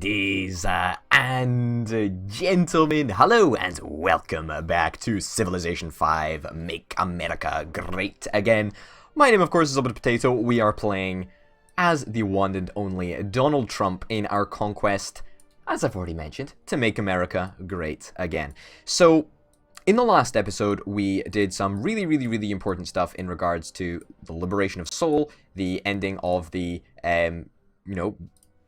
Ladies and gentlemen, hello and welcome back to Civilization 5, Make America Great Again. My name, of course, is Orbital Potato. We are playing as the one and only Donald Trump in our conquest, as I've already mentioned, to make America great again. So, in the last episode, we did some really important stuff in regards to the liberation of Seoul, the ending of the,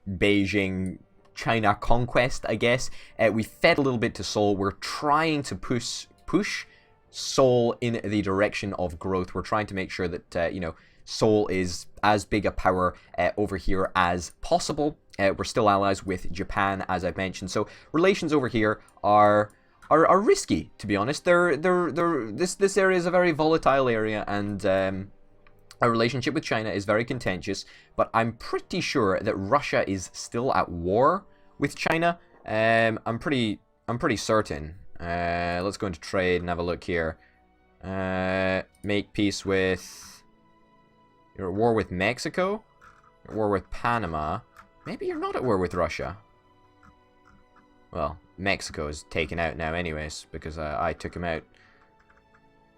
Beijing China conquest, I guess. We fed a little bit to Seoul. We're trying to push Seoul in the direction of growth. We're trying to make sure that, Seoul is as big a power over here as possible. We're still allies with Japan, as I've mentioned. So relations over here are risky, to be honest. This area is a very volatile area, and our relationship with China is very contentious, but I'm pretty sure that Russia is still at war with China. I'm pretty certain. Let's go into trade and have a look here. Make peace with... You're at war with Mexico? You're at war with Panama? Maybe you're not at war with Russia. Well, Mexico is taken out now anyways, because I took him out.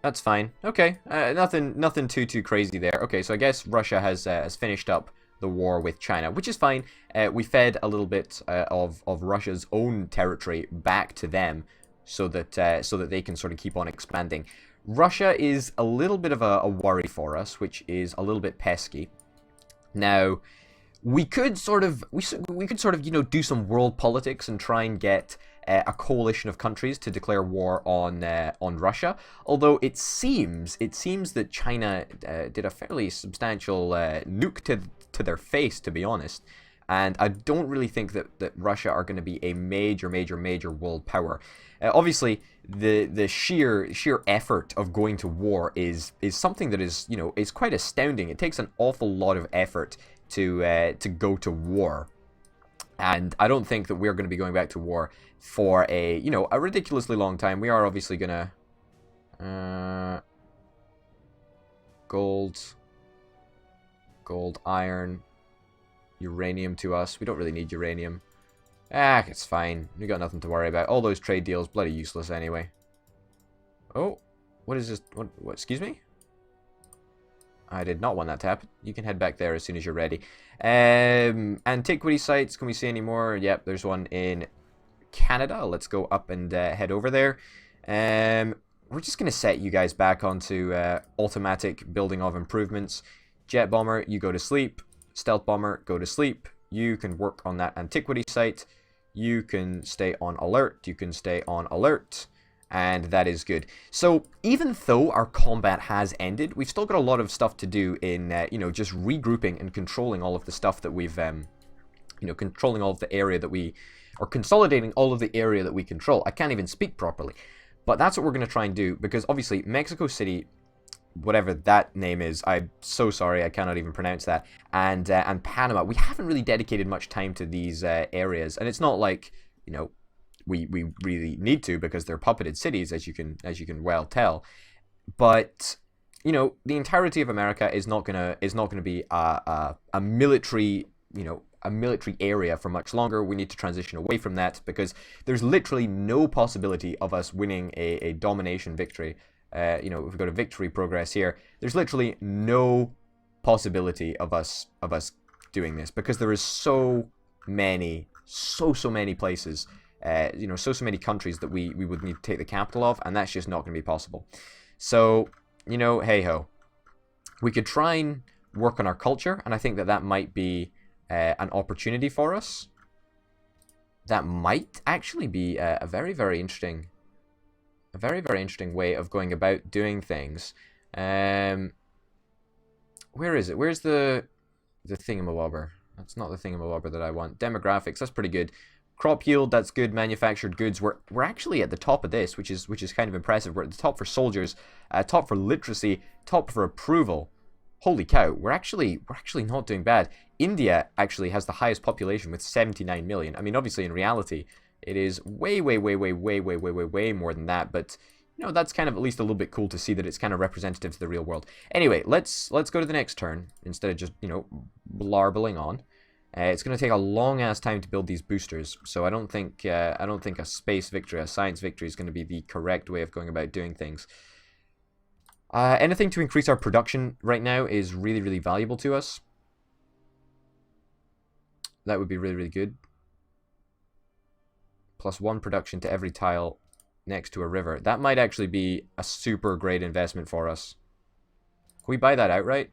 That's fine. Okay, nothing too crazy there. Okay, so I guess Russia has finished up the war with China, which is fine. We fed a little bit of Russia's own territory back to them, so that they can sort of keep on expanding. Russia is a little bit of a worry for us, which is a little bit pesky. Now, we could sort of do some world politics and try and get a coalition of countries to declare war on Russia. Although it seems that China did a fairly substantial nuke to their face, to be honest. And I don't really think that Russia are going to be a major world power. Obviously, the sheer effort of going to war is something that is quite astounding. It takes an awful lot of effort to go to war. And I don't think that we're going to be going back to war for a ridiculously long time. We are obviously going to... Gold, iron, uranium to us. We don't really need uranium. It's fine. We got nothing to worry about. All those trade deals, bloody useless anyway. Oh, what is this? What excuse me? I did not want that to happen. You can head back there as soon as you're ready. Antiquity sites, can we see any more? Yep, there's one in Canada. Let's go up and head over there. We're just going to set you guys back onto automatic building of improvements. Jet bomber, you go to sleep. Stealth bomber, go to sleep. You can work on that antiquity site. You can stay on alert. You can stay on alert. And that is good. So even though our combat has ended, we've still got a lot of stuff to do in, just regrouping and controlling all of the stuff that we've, controlling all of the area that we, or consolidating all of the area that we control. I can't even speak properly. But that's what we're going to try and do, because obviously Mexico City, whatever that name is, I'm so sorry, I cannot even pronounce that, and Panama, we haven't really dedicated much time to these areas, and it's not like, we really need to, because they're puppeted cities, as you can well tell. But the entirety of America is not gonna be a military area for much longer. We need to transition away from that, because there's literally no possibility of us winning a domination victory. If we go to victory progress here, there's literally no possibility of us doing this, because there is so many places. So many countries that we would need to take the capital of, and that's just not going to be possible. So, hey ho. We could try and work on our culture, and I think that might be an opportunity for us. That might actually be a very interesting way of going about doing things. Where is it? Where's the thingamabobber? That's not the thingamabobber that I want. Demographics, that's pretty good. Crop yield, that's good. Manufactured goods, we're actually at the top of this, which is kind of impressive. We're at the top for soldiers, top for literacy, top for approval. Holy cow, we're actually not doing bad. India actually has the highest population with 79 million. I mean, obviously in reality, it is way more than that, but that's kind of at least a little bit cool to see that it's kind of representative to the real world. Anyway, let's go to the next turn instead of just, blarbling on. It's going to take a long-ass time to build these boosters, so I don't think a space victory, a science victory is going to be the correct way of going about doing things. Anything to increase our production right now is really, really valuable to us. That would be really, really good. +1 production to every tile next to a river. That might actually be a super great investment for us. Can we buy that outright?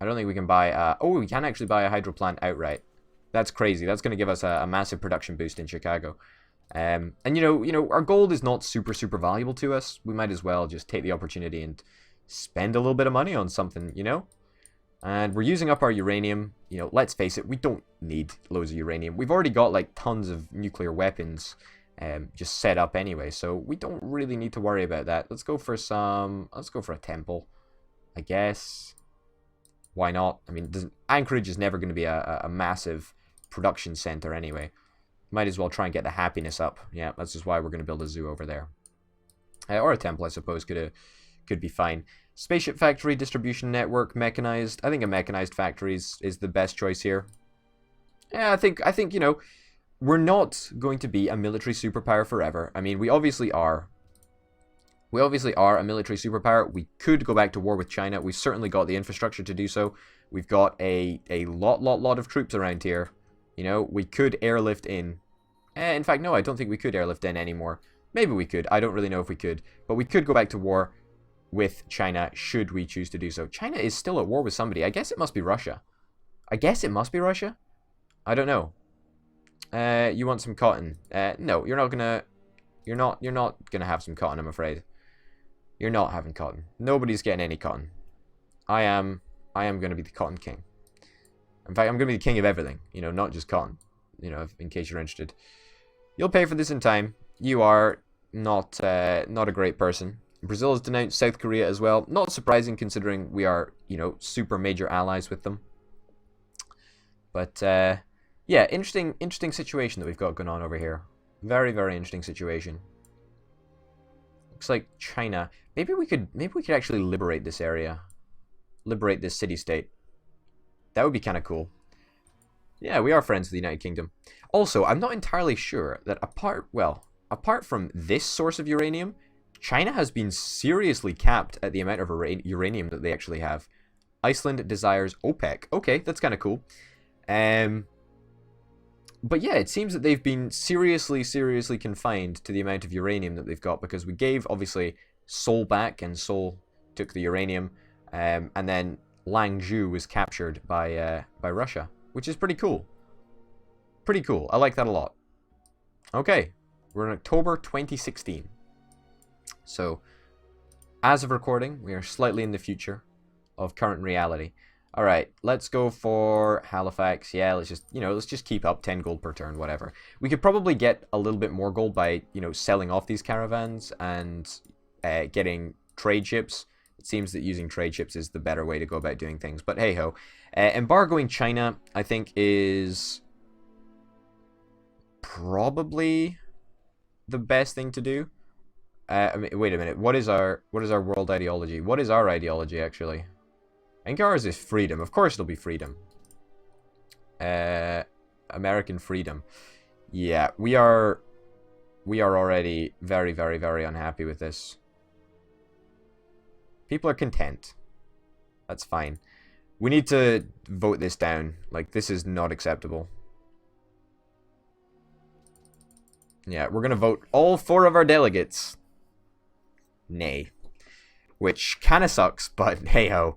I don't think we can buy... oh, we can actually buy a hydro plant outright. That's crazy. That's going to give us a massive production boost in Chicago. And, you know, our gold is not super, super valuable to us. We might as well just take the opportunity and spend a little bit of money on something, you know? And we're using up our uranium. You know, let's face it, we don't need loads of uranium. We've already got, like, tons of nuclear weapons just set up anyway, so we don't really need to worry about that. Let's go for a temple, I guess. Why not? I mean, Anchorage is never going to be a massive production center anyway. Might as well try and get the happiness up. Yeah, that's just why we're going to build a zoo over there. Or a temple, I suppose, could be fine. Spaceship factory, distribution network, mechanized. I think a mechanized factory is the best choice here. Yeah, I think, you know, we're not going to be a military superpower forever. I mean, we obviously are. We obviously are a military superpower. We could go back to war with China. We've certainly got the infrastructure to do so. We've got a lot of troops around here. You know, we could airlift in. In fact, no, I don't think we could airlift in anymore. Maybe we could. I don't really know if we could. But we could go back to war with China should we choose to do so. China is still at war with somebody. I guess it must be Russia. I don't know. You want some cotton? No, you're not gonna have some cotton, I'm afraid. You're not having cotton. Nobody's getting any cotton. I am gonna be the cotton king. In fact, I'm gonna be the king of everything. You know, not just cotton. You know, in case you're interested. You'll pay for this in time. You are not a great person. Brazil has denounced South Korea as well. Not surprising considering we are, you know, super major allies with them. But yeah, interesting situation that we've got going on over here. Very, very interesting situation. Looks like China. Maybe we could actually liberate this area. Liberate this city-state. That would be kind of cool. Yeah, we are friends with the United Kingdom. Also, I'm not entirely sure that apart from this source of uranium, China has been seriously capped at the amount of uranium that they actually have. Iceland desires OPEC. Okay, that's kind of cool. But yeah, it seems that they've been seriously confined to the amount of uranium that they've got, because we gave, obviously, Seoul back, and Seoul took the uranium, and then Langzhou was captured by Russia, which is pretty cool. Pretty cool. I like that a lot. Okay, we're in October 2016. So, as of recording, we are slightly in the future of current reality. Alright, let's go for Halifax. Yeah, let's just keep up 10 gold per turn, whatever. We could probably get a little bit more gold by, you know, selling off these caravans and getting trade ships. It seems that using trade ships is the better way to go about doing things, but hey-ho. Embargoing China, I think, is probably the best thing to do. I mean, wait a minute. What is our world ideology? What is our ideology, actually? I think ours is freedom. Of course it'll be freedom. American freedom. Yeah, we are already very, very, very unhappy with this. People are content. That's fine. We need to vote this down. Like, this is not acceptable. Yeah, we're gonna vote all 4 of our delegates nay. Which kind of sucks, but hey-ho.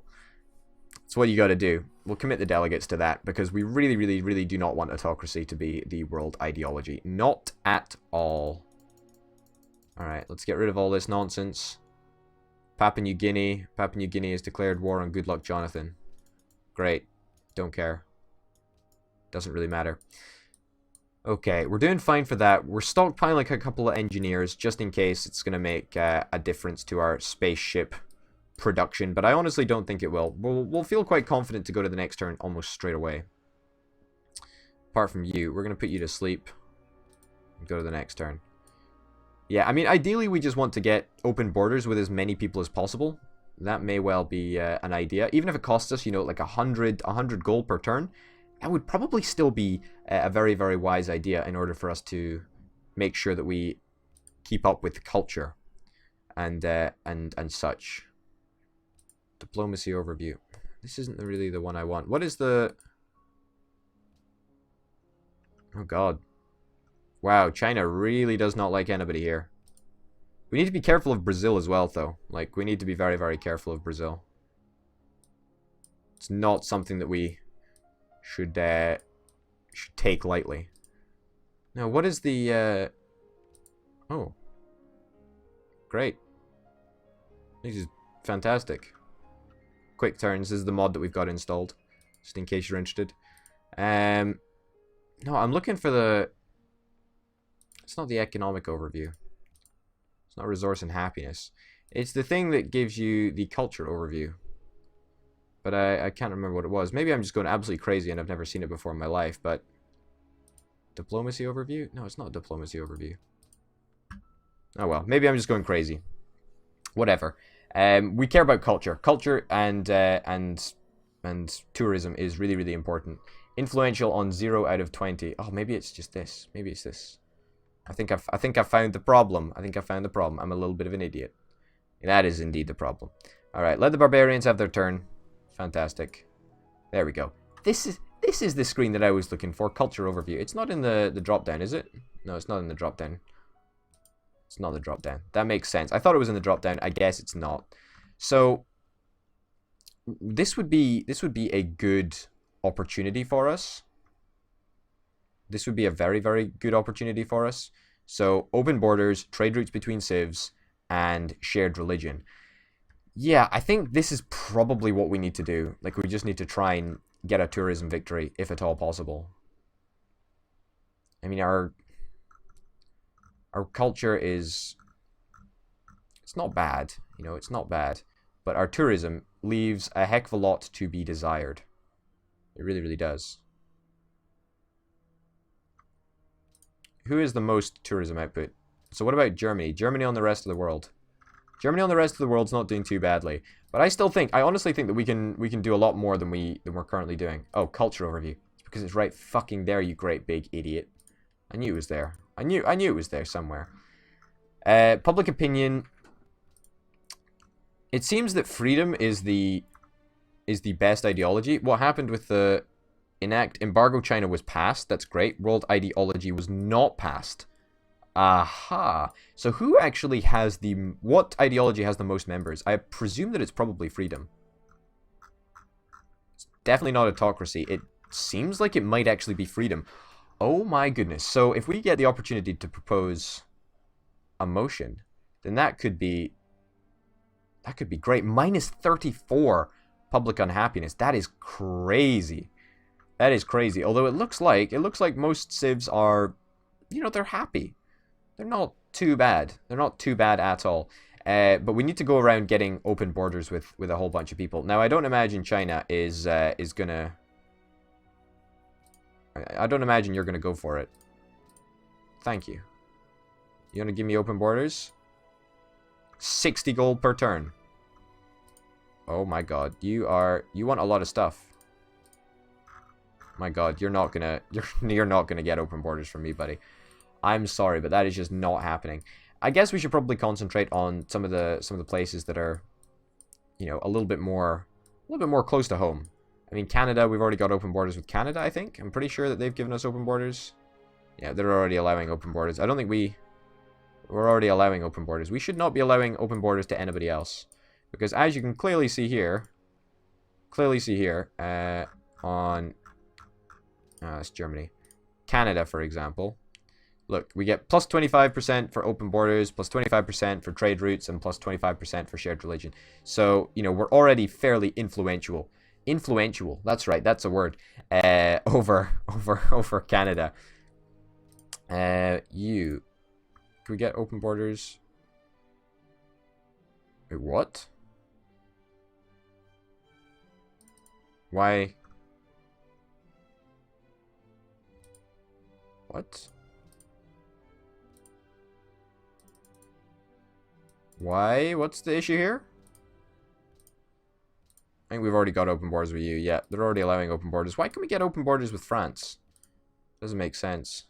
It's what you gotta do. We'll commit the delegates to that, because we really, really, really do not want autocracy to be the world ideology. Not at all. Alright, let's get rid of all this nonsense. Papua New Guinea. Papua New Guinea has declared war on Good Luck Jonathan. Great. Don't care. Doesn't really matter. Okay, we're doing fine for that. We're stockpiling like a couple of engineers, just in case it's going to make a difference to our spaceship production, but I honestly don't think it will. We'll feel quite confident to go to the next turn almost straight away. Apart from you, we're going to put you to sleep and go to the next turn. Yeah, I mean, ideally we just want to get open borders with as many people as possible. That may well be an idea. Even if it costs us, you know, like 100 gold per turn, that would probably still be a very, very wise idea in order for us to make sure that we keep up with culture and such. Diplomacy overview. This isn't really the one I want. What is the... Oh, God. Wow, China really does not like anybody here. We need to be careful of Brazil as well, though. Like, we need to be very, very careful of Brazil. It's not something that we should take lightly. Now, what is the... Oh. Great. This is fantastic. Quick turns. This is the mod that we've got installed. Just in case you're interested. No, I'm looking for the... It's not the economic overview. It's not resource and happiness. It's the thing that gives you the culture overview. But I can't remember what it was. Maybe I'm just going absolutely crazy and I've never seen it before in my life, but... Diplomacy overview? No, it's not diplomacy overview. Oh well, maybe I'm just going crazy. Whatever. We care about culture. Culture and tourism is really, really important. Influential on 0 out of 20. Oh, maybe it's just this. Maybe it's this. I think I've found the problem. I think I found the problem. I'm a little bit of an idiot. That is indeed the problem. Alright, let the barbarians have their turn. Fantastic. There we go. This is the screen that I was looking for. Culture overview. It's not in the drop down, is it? No, it's not in the drop down. It's not the drop down. That makes sense. I thought it was in the drop down. I guess it's not. So this would be a good opportunity for us. This would be a very, very good opportunity for us. So open borders, trade routes between civs, and shared religion. Yeah, I think this is probably what we need to do. Like, we just need to try and get a tourism victory, if at all possible. I mean, our culture is... It's not bad, you know, it's not bad. But our tourism leaves a heck of a lot to be desired. It really, really does. Who is the most tourism output? So what about Germany? Germany on the rest of the world. Germany on the rest of the world's not doing too badly. But I honestly think that we can do a lot more than we're currently doing. Oh, culture overview. It's because it's right fucking there, you great big idiot. I knew it was there. I knew it was there somewhere. Public opinion. It seems that freedom is the best ideology. What happened with the embargo China was passed. That's great. World ideology was not passed. Aha. So who actually has what ideology has the most members? I presume that it's probably freedom. It's definitely not autocracy. It seems like it might actually be freedom. Oh my goodness. So if we get the opportunity to propose a motion, then that could be great. Minus 34 public unhappiness. That is crazy. That is crazy. Although it looks like most civs are, you know, they're happy. They're not too bad. They're not too bad at all. But we need to go around getting open borders with a whole bunch of people. Now, I don't imagine China is gonna... I don't imagine you're gonna go for it. Thank you. You wanna give me open borders? 60 gold per turn. Oh my god. You want a lot of stuff. My god, you're not gonna get open borders from me, buddy. I'm sorry, but that is just not happening. I guess we should probably concentrate on some of the places that are, you know, a little bit more close to home. I mean, Canada, we've already got open borders with Canada, I think. I'm pretty sure that they've given us open borders. Yeah, they're already allowing open borders. I don't think we're already allowing open borders. We should not be allowing open borders to anybody else. Because as you can clearly see here, on... that's Germany. Canada, for example. Look, we get plus 25% for open borders, plus 25% for trade routes, and plus 25% for shared religion. So, you know, we're already fairly influential. Influential, that's right, that's a word. Over Canada. Can we get open borders? Wait, what? Why? What? Why? What's the issue here? I think we've already got open borders with you. Yeah, they're already allowing open borders. Why can't we get open borders with France? Doesn't make sense.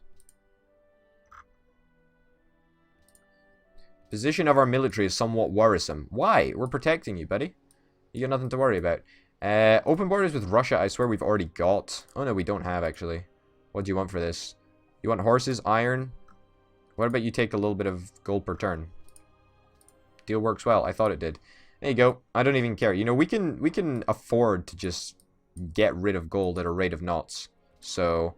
Position of our military is somewhat worrisome. Why? We're protecting you, buddy. You got nothing to worry about. Open borders with Russia, I swear we've already got. Oh, no, we don't have, actually. What do you want for this? You want horses, iron? What about you take a little bit of gold per turn? Deal works well. I thought it did. There you go. I don't even care. You know, we can afford to just get rid of gold at a rate of knots. So,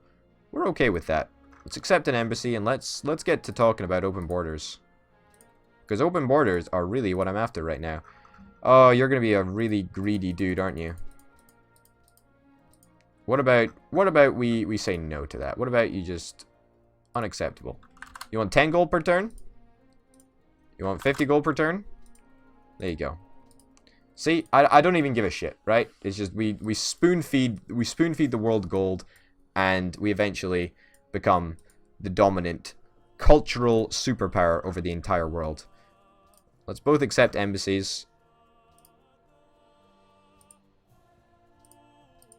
we're okay with that. Let's accept an embassy and let's get to talking about open borders. Because open borders are really what I'm after right now. Oh, you're going to be a really greedy dude, aren't you? What about we say no to that? What about you just unacceptable? You want 10 gold per turn? You want 50 gold per turn? There you go. See, I don't even give a shit, right? It's just we spoon feed the world gold, and we eventually become the dominant cultural superpower over the entire world. Let's both accept embassies.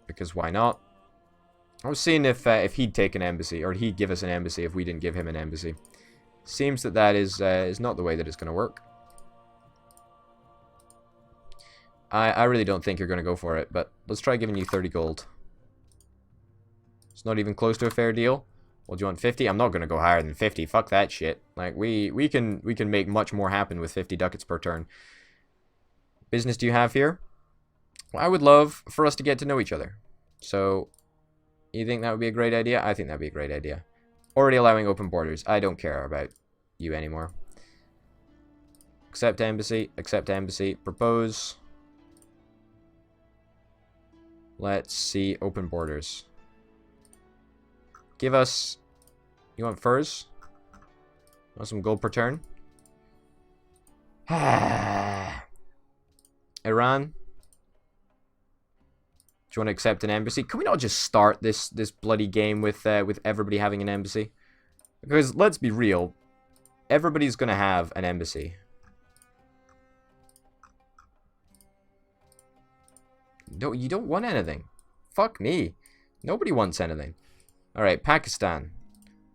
Because why not? I was seeing if he'd take an embassy, or he'd give us an embassy if we didn't give him an embassy. Seems that is not the way that it's going to work. I really don't think you're going to go for it, but let's try giving you 30 gold. It's not even close to a fair deal. Well, do you want 50? I'm not going to go higher than 50. Fuck that shit. Like, we can make much more happen with 50 ducats per turn. Business do you have here? Well, I would love for us to get to know each other. So, you think that would be a great idea? I think that would be a great idea. Already allowing open borders. I don't care about you anymore. Accept embassy. Accept embassy. Propose. Let's see. Open borders. Give us... You want furs? Want some gold per turn? Iran? Do you want to accept an embassy? Can we not just start this bloody game with everybody having an embassy? Because let's be real, everybody's gonna have an embassy. No, you don't want anything. Fuck me. Nobody wants anything. Alright, Pakistan.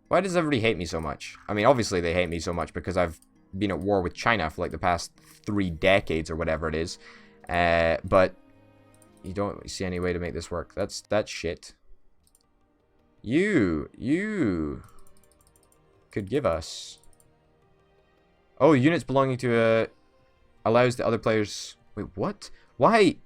Why does everybody hate me so much? I mean, obviously they hate me so much because I've been at war with China for like the past 3 decades or whatever it is. But you don't see any way to make this work. That's shit. You could give us... Oh, units belonging to allows the other players... Wait, what? Why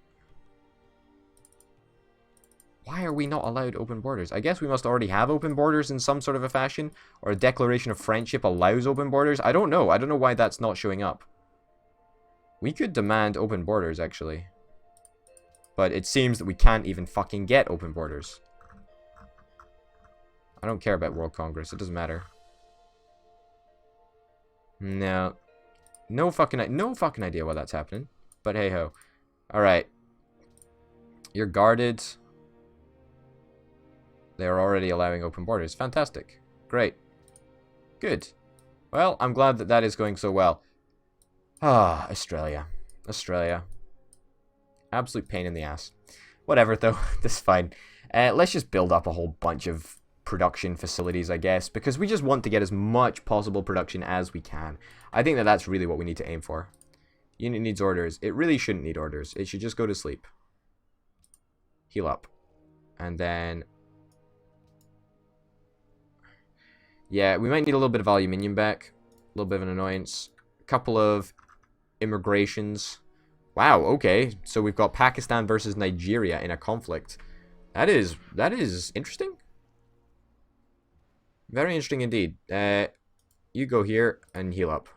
are we not allowed open borders? I guess we must already have open borders in some sort of a fashion. Or a declaration of friendship allows open borders. I don't know. I don't know why that's not showing up. We could demand open borders, actually. But it seems that we can't even fucking get open borders. I don't care about World Congress. It doesn't matter. No. No fucking idea why that's happening. But hey ho. Alright. You're guarded. They're already allowing open borders. Fantastic. Great. Good. Well, I'm glad that that is going so well. Ah, Australia. Australia. Absolute pain in the ass. Whatever, though. That's fine. Let's just build up a whole bunch of production facilities, I guess, because we just want to get as much possible production as we can. I think that that's really what we need to aim for. Unit needs orders. It really shouldn't need orders. It should just go to sleep. Heal up. And then... Yeah, we might need a little bit of aluminium back. A little bit of an annoyance. A couple of immigrations. Wow, okay. So we've got Pakistan versus Nigeria in a conflict. That is interesting. Very interesting indeed. You go here and heal up.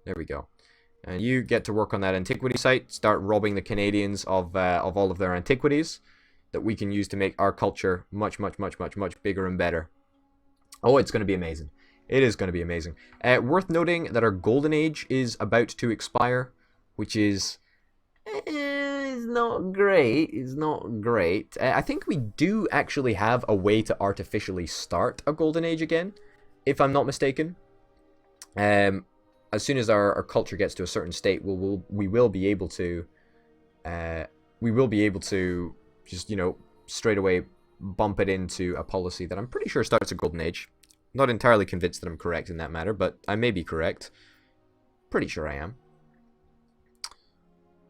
There we go. And you get to work on that antiquity site. Start robbing the Canadians of all of their antiquities that we can use to make our culture much, much, much, much, much bigger and better. Oh, it's going to be amazing. It is going to be amazing. Worth noting that our golden age is about to expire, which is not great. It's not great. I think we do actually have a way to artificially start a golden age again, if I'm not mistaken. As soon as our culture gets to a certain state, we will be able to we will be able to just, you know, straight away bump it into a policy that I'm pretty sure starts a golden age. Not entirely convinced that I'm correct in that matter, but I may be correct. Pretty sure I am.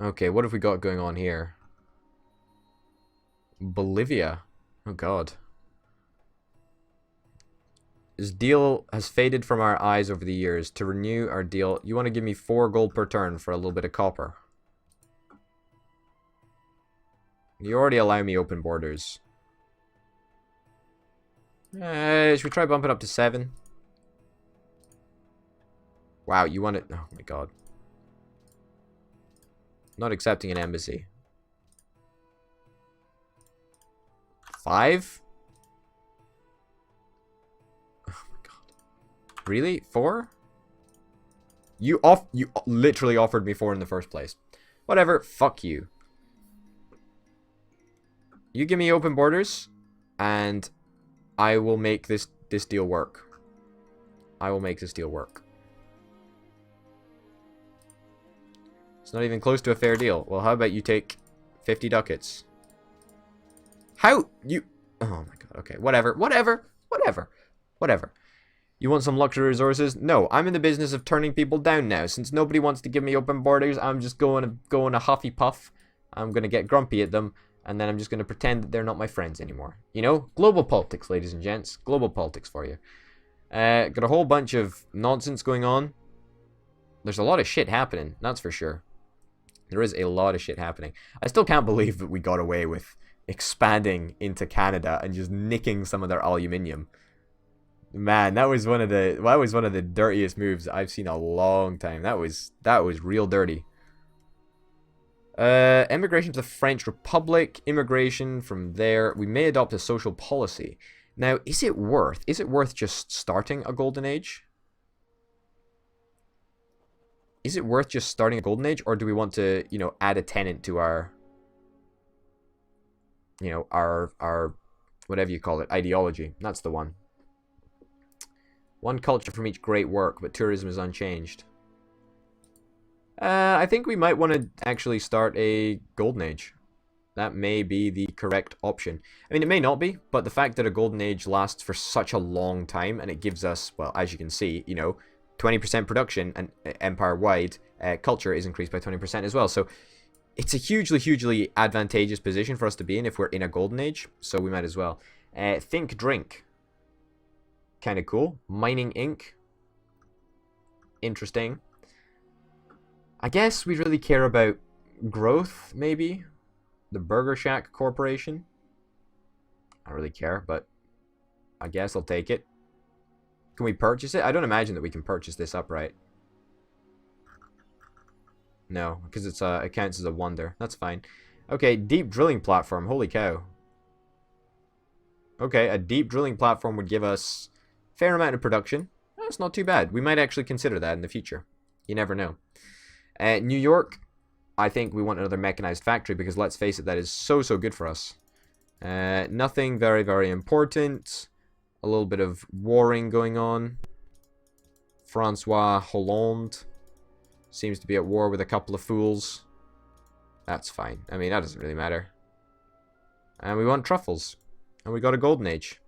Okay, what have we got going on here? Bolivia. Oh god. This deal has faded from our eyes over the years. To renew our deal, you want to give me 4 gold per turn for a little bit of copper. You already allow me open borders. Should we try bumping up to 7? Wow, you want it? Oh my god. Not accepting an embassy. 5? Oh my god. Really? 4? You literally offered me 4 in the first place. Whatever, fuck you. You give me open borders, and I will make this deal work. I will make this deal work. It's not even close to a fair deal. Well, how about you take 50 ducats? How? You... Oh my god, okay. Whatever. You want some luxury resources? No, I'm in the business of turning people down now. Since nobody wants to give me open borders, I'm just going a huffy puff. I'm going to get grumpy at them. And then I'm just going to pretend that they're not my friends anymore. You know? Global politics, ladies and gents. Global politics for you. Got a whole bunch of nonsense going on. There's a lot of shit happening. That's for sure. There is a lot of shit happening. I still can't believe that we got away with expanding into Canada and just nicking some of their aluminium. Man, that was one of the dirtiest moves I've seen in a long time. That was real dirty. Immigration to the French Republic, immigration from there. We may adopt a social policy. Now, is it worth just starting a golden age? Is it worth just starting a golden age, or do we want to, you know, add a tenant to our, you know, our whatever you call it, ideology? That's the one. One culture from each great work, but tourism is unchanged. I think we might want to actually start a golden age. That may be the correct option. I mean, it may not be, but the fact that a golden age lasts for such a long time, and it gives us, well, as you can see, you know, 20% production, and empire-wide culture is increased by 20% as well. So it's a hugely advantageous position for us to be in if we're in a golden age. So we might as well. Think drink. Kind of cool. Mining ink. Interesting. I guess we really care about growth, maybe. The Burger Shack Corporation. I don't really care, but I guess I'll take it. Can we purchase it? I don't imagine that we can purchase this upright. No, because it counts as a wonder. That's fine. Okay, deep drilling platform. Holy cow. Okay, a deep drilling platform would give us a fair amount of production. That's not too bad. We might actually consider that in the future. You never know. New York, I think we want another mechanized factory because, let's face it, that is so good for us. Nothing very important. A little bit of warring going on. Francois Hollande seems to be at war with a couple of fools. That's fine. I mean, that doesn't really matter. And we want truffles. And we got a golden age.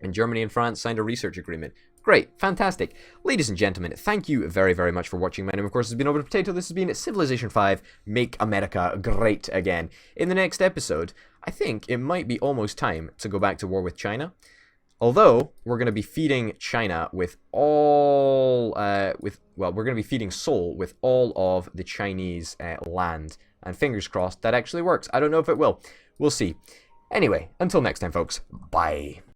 And Germany and France signed a research agreement. Great, fantastic. Ladies and gentlemen, thank you very much for watching. My name, of course, has been Orbital Potato. This has been Civilization 5, Make America Great Again. In the next episode, I think it might be almost time to go back to war with China. Although, we're going to be feeding China with all, we're going to be feeding Seoul with all of the Chinese land. And fingers crossed, that actually works. I don't know if it will. We'll see. Anyway, until next time, folks. Bye.